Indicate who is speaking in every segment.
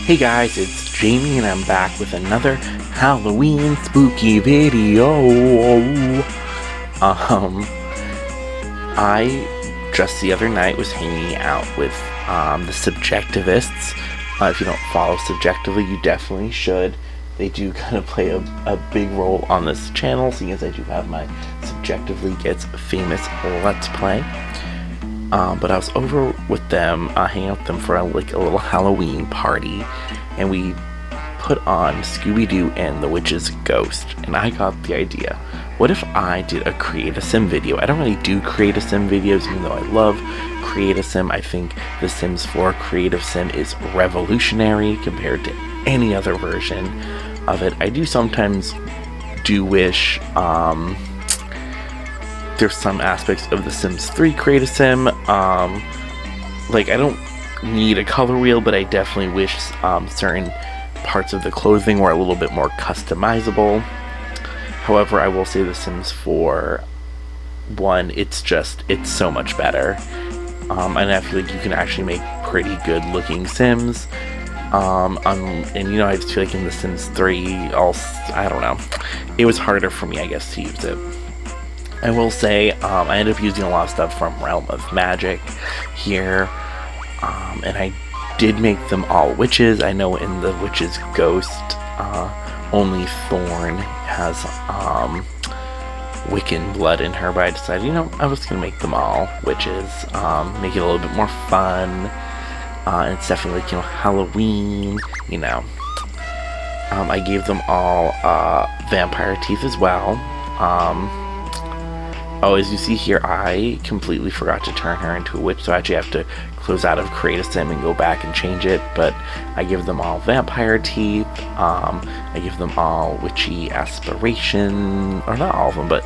Speaker 1: Hey guys, it's Jamie and I'm back with another Halloween spooky video. Um, I just the other night was hanging out with the Subjectivists. If you don't follow Subjectively, you definitely should. They do kind of play a big role on this channel, seeing as I do have my Subjectively Gets Famous Let's Play. But I was over with them, hanging out with them for a little Halloween party, and we put on Scooby-Doo and the Witch's Ghost, and I got the idea. What if I did a Create a Sim video? I don't really do Create a Sim videos, even though I love Create a Sim. I think The Sims 4 Creative Sim is revolutionary compared to any other version of it. I do sometimes wish, there's some aspects of The Sims 3 Create a Sim. I don't need a color wheel, but I definitely wish certain parts of the clothing were a little bit more customizable. However, I will say The Sims 4 it's so much better. And I feel like you can actually make pretty good looking Sims. I just feel like in The Sims 3, I don't know, it was harder for me, I guess, to use it. I will say, I ended up using a lot of stuff from Realm of Magic here, and I did make them all witches. I know in the Witch's Ghost, only Thorn has Wiccan blood in her, but I decided, I was going to make them all witches, make it a little bit more fun, and it's definitely Halloween, I gave them all vampire teeth as well. As you see here, I completely forgot to turn her into a witch, so I actually have to close out of Create a Sim and go back and change it, but I give them all vampire teeth, I give them all witchy aspiration, or not all of them, but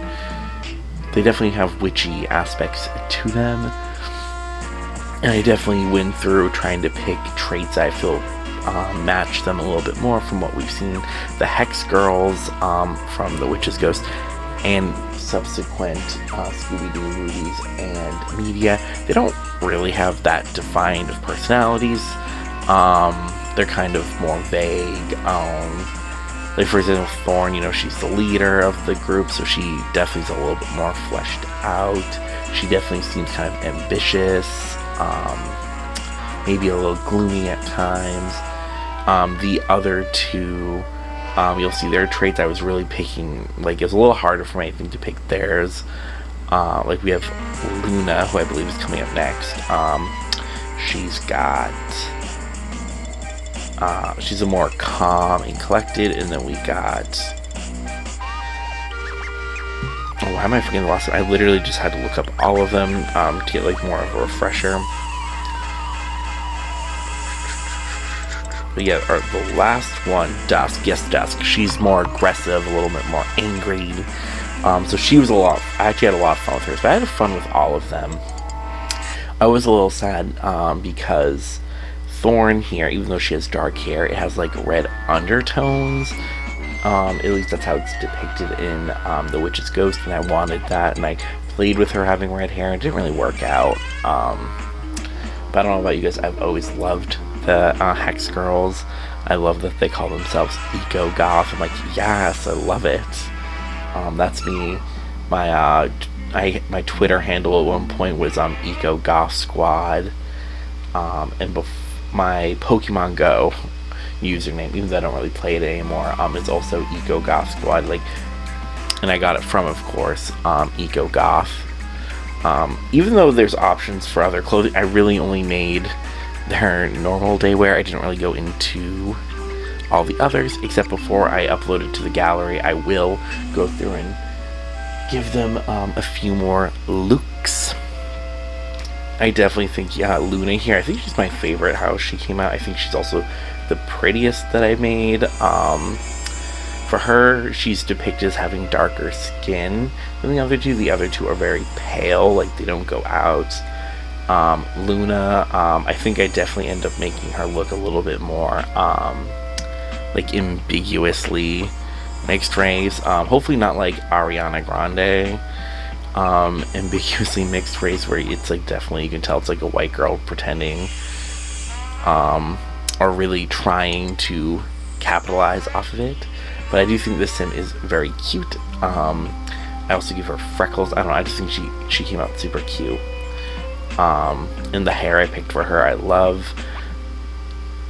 Speaker 1: they definitely have witchy aspects to them, and I definitely went through trying to pick traits I feel match them a little bit more from what we've seen. The Hex Girls from The Witch's Ghost and subsequent Scooby-Doo movies and media, they don't really have that defined of personalities. They're kind of more vague. For example, Thorn, she's the leader of the group, so she definitely is a little bit more fleshed out. She definitely seems kind of ambitious, maybe a little gloomy at times. The other two, you'll see their traits. I was really picking, it was a little harder for me, I think, to pick theirs. We have Luna, who I believe is coming up next. She's a more calm and collected, and then we got, why am I forgetting the last one? I literally just had to look up all of them to get more of a refresher. But yeah, the last one, Dusk. Yes, Dusk. She's more aggressive, a little bit more angry. So she was I actually had a lot of fun with hers, but I had fun with all of them. I was a little sad because Thorn here, even though she has dark hair, it has red undertones. At least that's how it's depicted in The Witch's Ghost, and I wanted that, and I played with her having red hair, and it didn't really work out. But I don't know about you guys, I've always loved the Hex Girls. I love that they call themselves Eco Goth. I'm yes, I love it. That's me. My Twitter handle at one point was Eco Goth Squad, and my Pokemon Go username, even though I don't really play it anymore, is also Eco Goth Squad. And I got it from, of course, Eco Goth. Even though there's options for other clothing, I really only made their normal day wear. I didn't really go into all the others, except before I upload it to the gallery, I will go through and give them a few more looks. I definitely think, Luna here, I think she's my favorite how she came out. I think she's also the prettiest that I made. For her, she's depicted as having darker skin than the other two. The other two are very pale, they don't go out. Luna, I think I definitely end up making her look a little bit more, ambiguously mixed race. Hopefully not like Ariana Grande, ambiguously mixed race, where it's definitely, you can tell it's a white girl pretending. are really trying to capitalize off of it. But I do think this sim is very cute. I also give her freckles. I don't know, I just think she came out super cute. And the hair I picked for her, I love.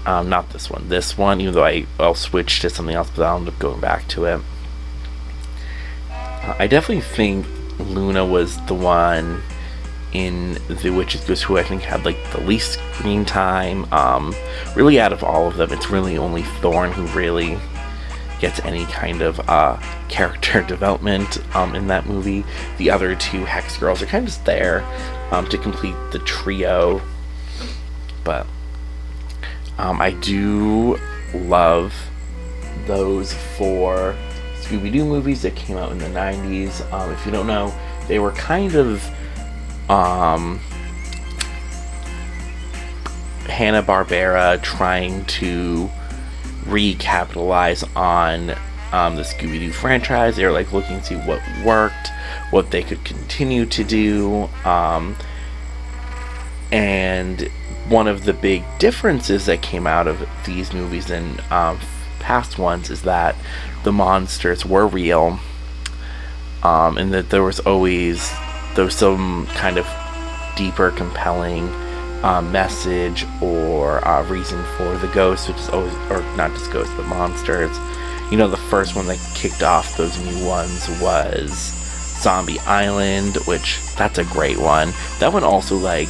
Speaker 1: Not this one. This one, even though I'll switch to something else, but I'll end up going back to it. I definitely think Luna was the one in The Witch's Ghost who I think had like the least screen time. Really, out of all of them, it's really only Thorn who really gets any kind of character development in that movie. The other two Hex Girls are kind of just there to complete the trio. But I do love those 4 Scooby-Doo movies that came out in the 90s. If you don't know, they were kind of Hanna-Barbera trying to recapitalize on the Scooby-Doo franchise. They were like looking to see what worked, what they could continue to do, and one of the big differences that came out of these movies and past ones is that the monsters were real, and that there was some kind of deeper, compelling message or reason for the ghosts, which is always, or not just ghosts, but monsters. You know, the first one that kicked off those new ones was Zombie Island, which, that's a great one. That one also, like,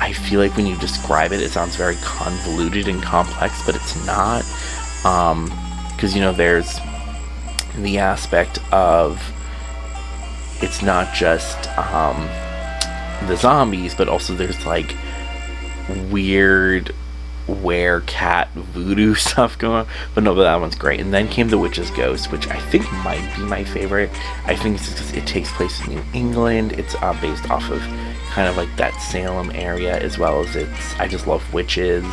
Speaker 1: I feel like when you describe it, it sounds very convoluted and complex, but it's not. Because, you know, there's the aspect of it's not just the zombies, but also there's like weird were-cat voodoo stuff going on. But no, but that one's great. And then came The Witch's Ghost, which I think might be my favorite. I think it's because it takes place in New England. It's based off of kind of like that Salem area, as well as I just love witches,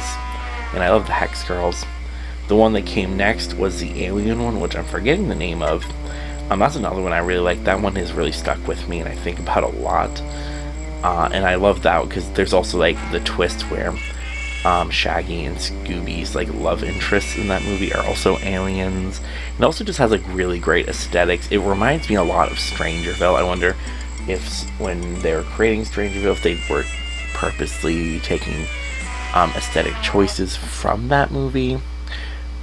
Speaker 1: and I love the Hex Girls. The one that came next was the Alien one, which I'm forgetting the name of. That's another one I really like. That one has really stuck with me, and I think about a lot. And I love that because there's also like the twist where Shaggy and Scooby's like love interests in that movie are also aliens. It also just has like really great aesthetics. It reminds me a lot of Strangerville. I wonder if when they were creating Strangerville, if they were purposely taking aesthetic choices from that movie.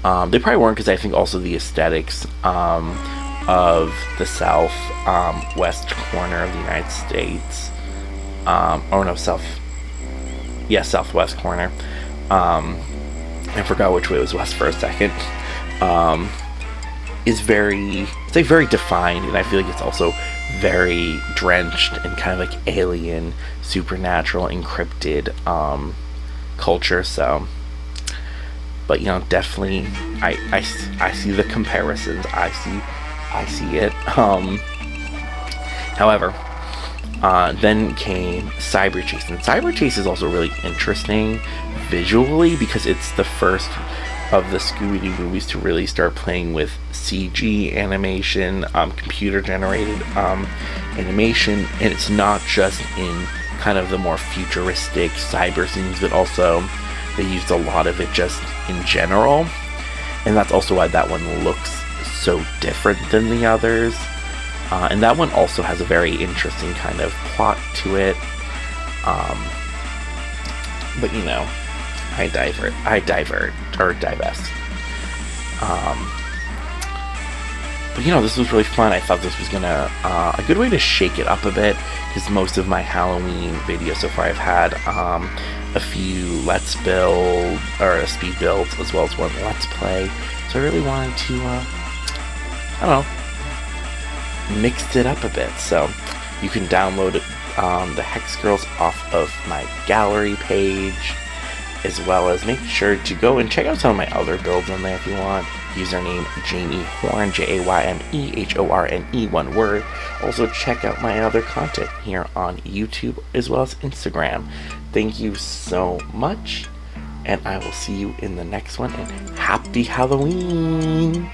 Speaker 1: They probably weren't, because I think also the aesthetics of the southwest corner of the United States, southwest corner. I forgot which way was west for a second. It's like very defined, and I feel like it's also very drenched in kind of like alien, supernatural, encrypted culture. So, but you know, definitely, I see the comparisons. I see it. However, then came Cyber Chase, and Cyber Chase is also really interesting visually because it's the first of the Scooby-Doo movies to really start playing with CG animation, computer generated animation, and it's not just in kind of the more futuristic cyber scenes, but also they used a lot of it just in general, and that's also why that one looks so different than the others. And that one also has a very interesting kind of plot to it. But you know, I divest. But you know, this was really fun. I thought this was gonna a good way to shake it up a bit, because most of my Halloween videos so far I've had a few let's build or speed builds as well as one let's play. So I really wanted to I don't know, mixed it up a bit. So you can download the Hex Girls off of my gallery page, as well as make sure to go and check out some of my other builds on there if you want. Username Jaymehorne, Jaymehorne, one word. Also check out my other content here on YouTube as well as Instagram. Thank you so much, and I will see you in the next one, and happy Halloween!